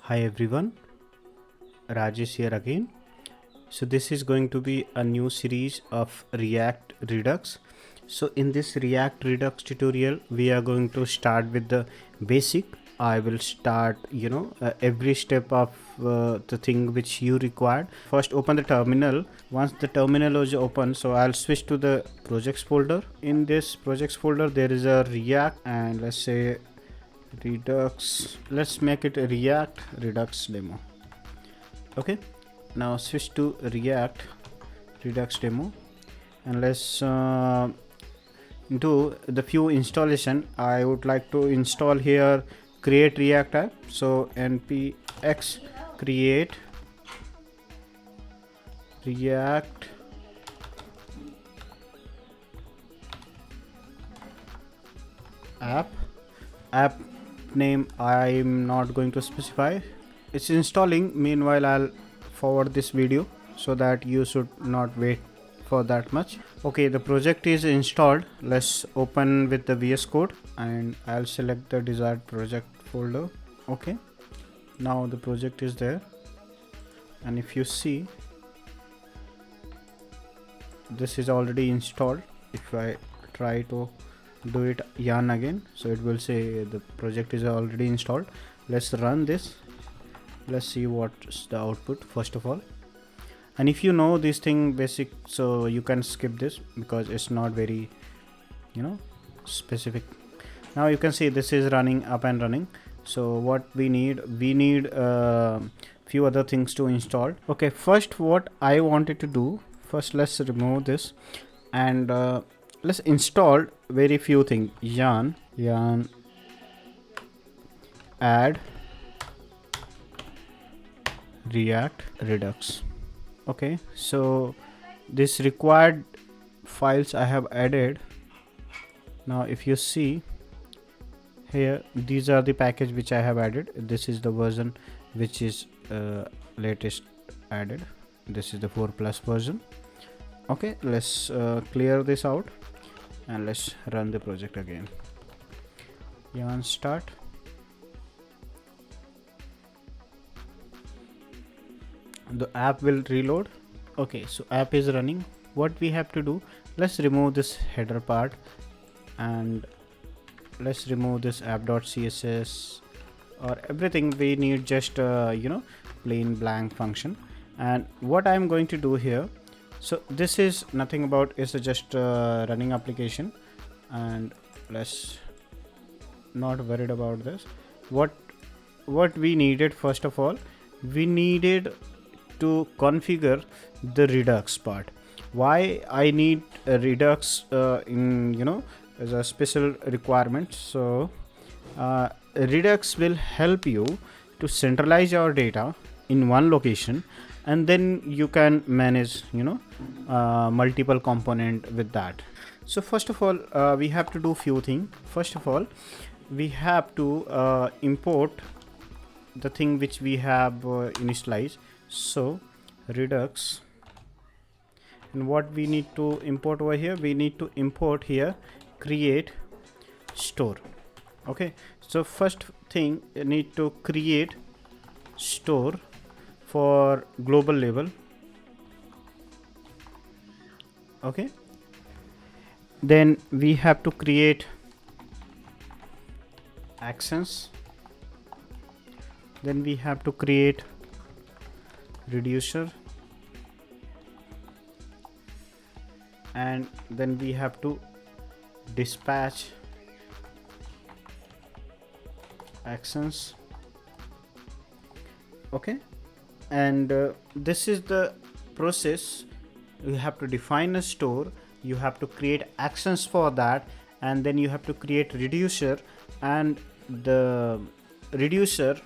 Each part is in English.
Hi everyone, Rajesh here again. So this is going to be a new series of React Redux. So in this React Redux tutorial, we are going to start with the basic. I will start, every step of the thing which you required. First open the terminal. Once the terminal is open, so I'll switch to the projects folder. In this projects folder, there is a React and let's say Redux. Let's make it a React Redux demo. Okay, now switch to React Redux demo and let's do the few installation. I would like to install here create React app. So npx create React app name I'm not going to specify. It's installing. Meanwhile, I'll forward this video so that you should not wait for that much. Okay, the project is installed. Let's open with the VS Code and I'll select the desired project folder. Okay, now the project is there, and if you see, this is already installed. If I try to do it yarn again, so it will say the project is already installed. Let's run this. Let's see what's the output first of all. And if you know this thing basic, so you can skip this because it's not very specific. Now you can see this is running up and running. So what we need few other things to install. Okay, first what I wanted to do, first let's remove this and let's install very few things. yarn add React Redux. Okay, so this required files I have added. Now if you see here, these are the package which I have added. This is the version which is latest added. This is the 4+ version. Okay, let's clear this out and let's run the project again. Yarn start. The app will reload. Okay, so app is running. What we have to do, let's remove this header part and let's remove this app.css or everything. We need just plain blank function. And what I'm going to do here, so this is nothing about, it's just running application, and let's not worried about this. What we needed, first of all, we needed to configure the Redux part. Why I need a Redux as a special requirement. So Redux will help you to centralize your data in one location, and then you can manage multiple component with that. So first of all, we have to do few things. First of all, we have to import the thing which we have initialized. So Redux, and what we need to import over here, we need to import here create store. Okay, so first thing, you need to create store for global level. Okay, then we have to create actions, then we have to create reducer, and then we have to dispatch actions. Okay, and this is the process. You have to define a store, you have to create actions for that, and then you have to create reducer. And the reducer,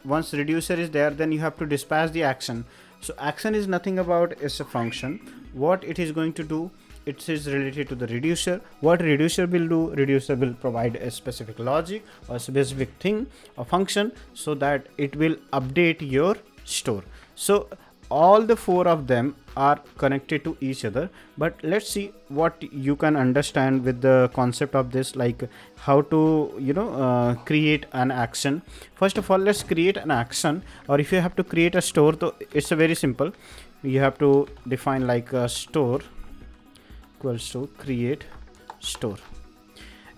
once reducer is there, then you have to dispatch the action. So action is nothing about, it's a function. What it is going to do, it is related to the reducer. What reducer will do, reducer will provide a specific logic or a specific thing or function so that it will update your store. So all the four of them are connected to each other. But let's see what you can understand with the concept of this, like how to create an action. First of all, let's create an action. Or if you have to create a store, so it's a very simple. You have to define like a store equals to create store.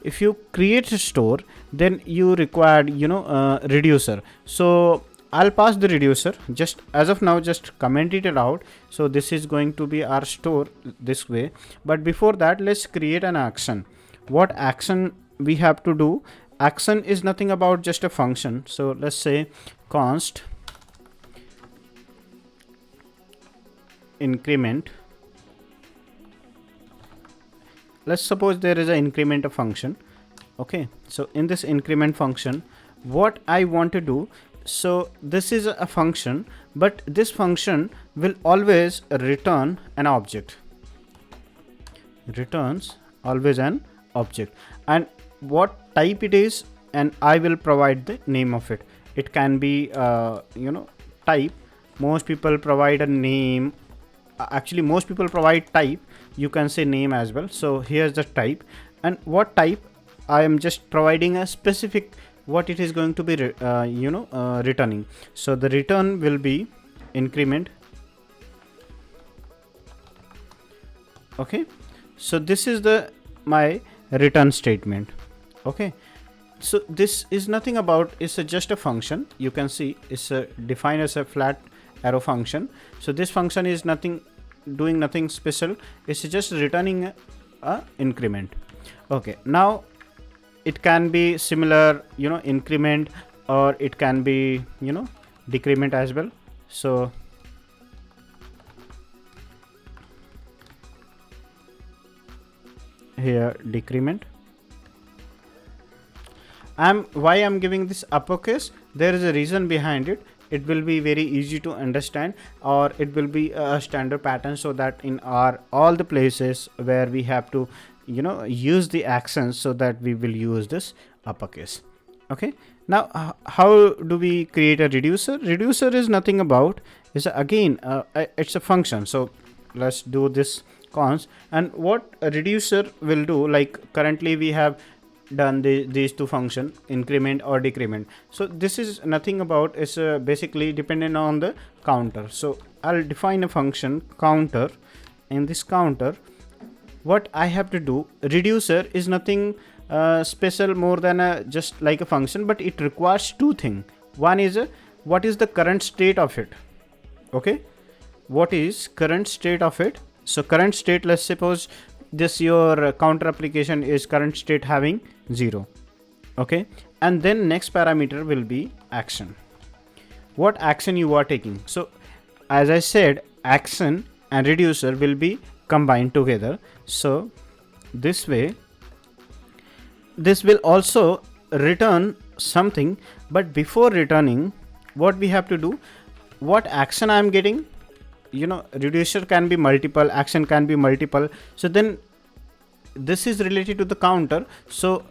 If you create a store, then you require reducer. So I'll pass the reducer. Just as of now, just comment it out. So this is going to be our store this way. But before that, let's create an action. What action we have to do? Action is nothing about just a function. So let's say const increment. Let's suppose there is an increment of function. Okay, so in this increment function, what I want to do, so this is a function, but this function will always return an object. Returns always an object, and what type it is, and I will provide the name of it. It can be type. Most people provide a name. Actually, most people provide type. You can say name as well. So here's the type, and what type, I am just providing a specific what it is going to be returning. So the return will be increment. Okay, so this is the my return statement. Okay, so this is nothing about, it's just a function. You can see it's defined as a flat arrow function. So this function is doing nothing special. It's just returning a increment. Okay, now it can be similar, increment, or it can be decrement as well. So here decrement. Why I'm giving this uppercase, there is a reason behind it. It will be very easy to understand, or it will be a standard pattern, so that in all the places where we have to use the accents, so that we will use this uppercase. Okay, now how do we create a reducer? Reducer is nothing about, is again it's a function. So let's do this const, and what a reducer will do, like currently we have done these two function, increment or decrement. So this is nothing about, is basically dependent on the counter. So I'll define a function counter. In this counter, what I have to do, reducer is nothing special more than just like a function, but it requires two things. One is what is the current state of it. Okay, what is current state of it? So current state, let's suppose this your counter application is current state having 0. Okay, and then next parameter will be action. What action you are taking? So as I said, action and reducer will be combined together. So this way, this will also return something, but before returning, what we have to do, what action I am getting, reducer can be multiple, action can be multiple. So then this is related to the counter. So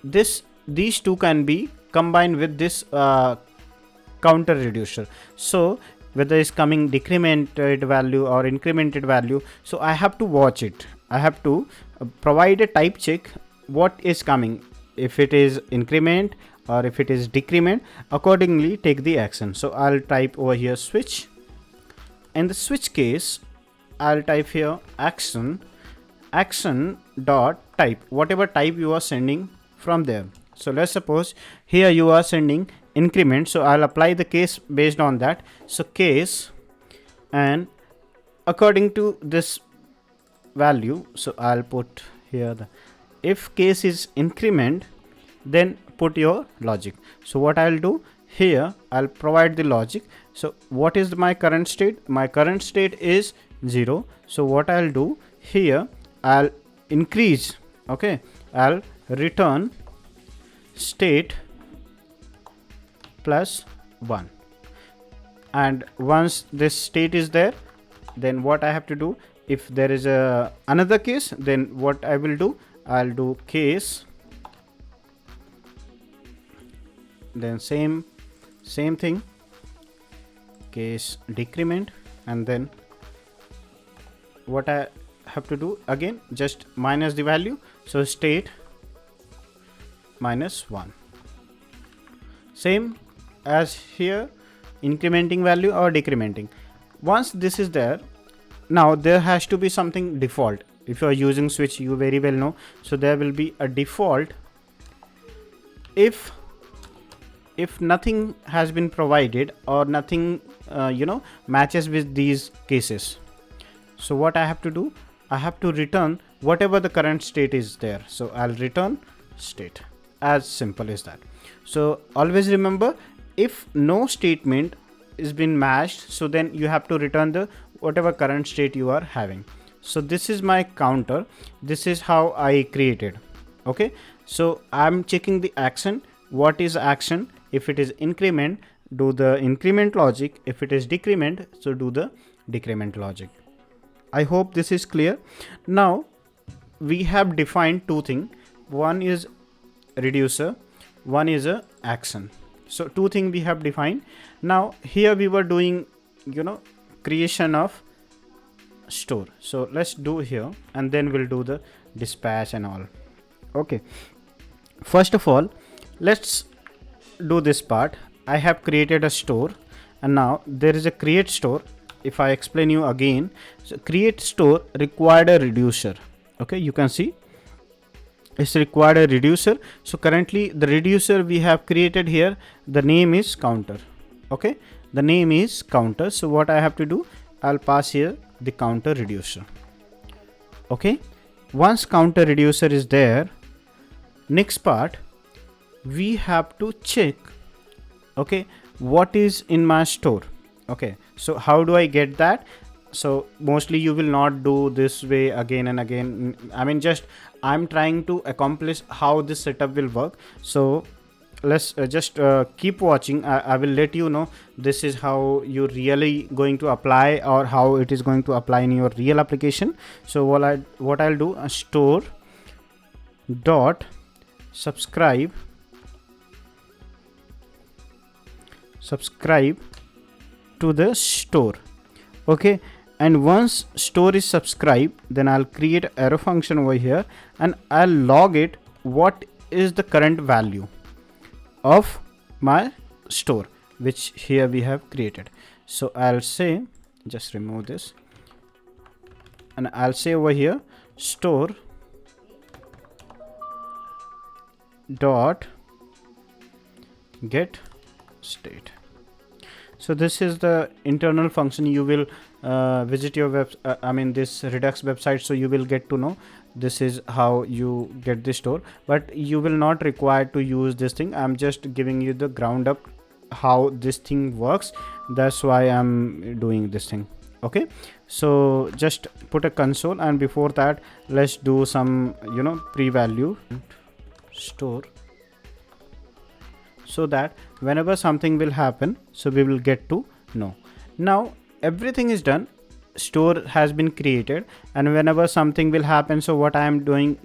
these two can be combined with this counter reducer. So whether it's coming decremented value or incremented value, so I have to watch it. I have to provide a type check what is coming. If it is increment or if it is decrement, accordingly take the action. So I'll type over here switch. In the switch case, I'll type here action dot type, whatever type you are sending from there. So let's suppose here you are sending increment, so I'll apply the case based on that. So case, and according to this value, so I'll put here the, if case is increment, then put your logic. So what I'll do here, I'll provide the logic. So what is my current state? My current state is 0. So what I'll do here, I'll increase. Okay, I'll return state plus 1, and once this state is there, then what I have to do, if there is another case, then what I will do, I'll do case, then same thing, case decrement, and then what I have to do again, just minus the value, so state -1. Same as here, incrementing value or decrementing. Once this is there, now there has to be something default. If you are using switch, you very well know, so there will be a default if nothing has been provided or nothing matches with these cases. So what I have to do, I have to return whatever the current state is there. So I'll return state, as simple as that. So always remember, if no statement is been matched, so then you have to return the whatever current state you are having. So this is my counter. This is how I created. Okay, so I'm checking the action. What is action? If it is increment, do the increment logic. If it is decrement, so do the decrement logic. I hope this is clear. Now we have defined two things. One is reducer, one is a action. So two things we have defined. Now here we were doing creation of store. So let's do here, and then we'll do the dispatch and all. Okay, first of all, let's do this part. I have created a store, and now there is a create store. If I explain you again, so create store required a reducer. Okay, you can see it's required a reducer. So currently the reducer we have created here, the name is counter. Okay, the name is counter. So what I have to do, I'll pass here the counter reducer. Okay, once counter reducer is there, next part we have to check, okay, what is in my store. Okay, so how do I get that? So mostly you will not do this way again and again. I mean, just I'm trying to accomplish how this setup will work. So let's just keep watching. I will let you know this is how you really going to apply, or how it is going to apply in your real application. So what I'll do, store dot subscribe to the store. Okay, and once store is subscribed, then I'll create an arrow function over here, and I'll log it what is the current value of my store, which here we have created. So I'll say, just remove this, and I'll say over here store dot get state. So this is the internal function. You will visit your this Redux website, so you will get to know this is how you get the store, but you will not require to use this thing. I'm just giving you the ground up how this thing works. That's why I'm doing this thing. Okay, so just put a console, and before that let's do some pre-value store, so that whenever something will happen, so we will get to know. Now everything is done, store has been created, and whenever something will happen, so what I am doing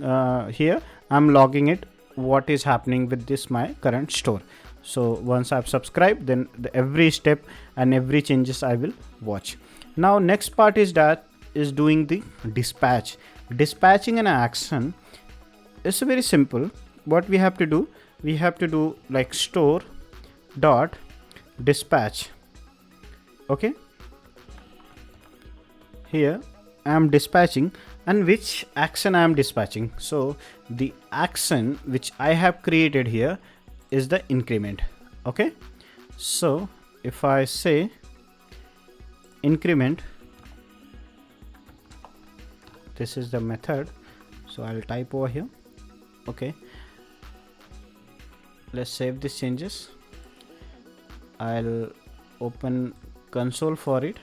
here, I'm logging it what is happening with this my current store. So once I've subscribed, then every step and every changes I will watch. Now next part is doing the dispatch. Dispatching an action is very simple. What we have to do, we have to do like store dot dispatch. Okay, here I am dispatching, and which action I am dispatching. So the action which I have created here is the increment. Okay, so if I say increment, this is the method, so I'll type over here. Okay, let's save these changes. I'll open console for it.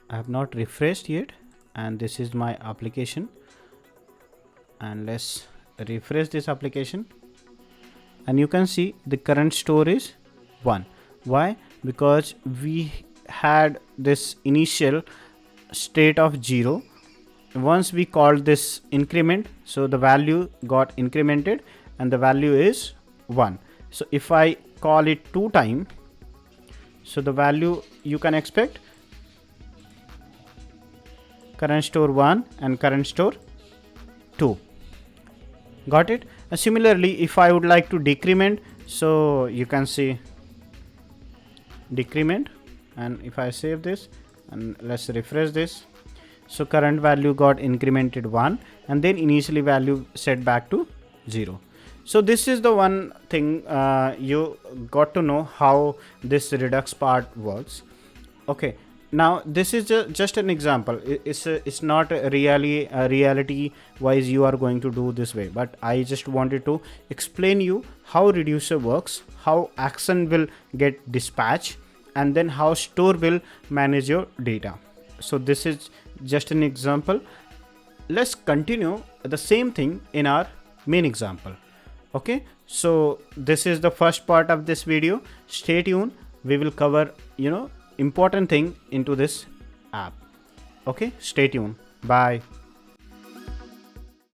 I have not refreshed yet, and this is my application, and let's refresh this application, and you can see the current store is 1. Why? Because we had this initial state of 0. Once we called this increment, so the value got incremented and the value is 1. So if I call it 2 times, So the value you can expect current store 1 and current store 2. Got it? Similarly, if I would like to decrement, so you can see decrement, and if I save this and let's refresh this, so current value got incremented 1 and then initially value set back to 0. So this is the one thing you got to know how this redux part works. Okay, now this is just an example. It's not really reality wise you are going to do this way, but I just wanted to explain you how reducer works, how action will get dispatched, and then how store will manage your data. So this is just an example. Let's continue the same thing in our main example. Okay, so this is the first part of this video. Stay tuned, we will cover important thing into this app. Okay, stay tuned. Bye.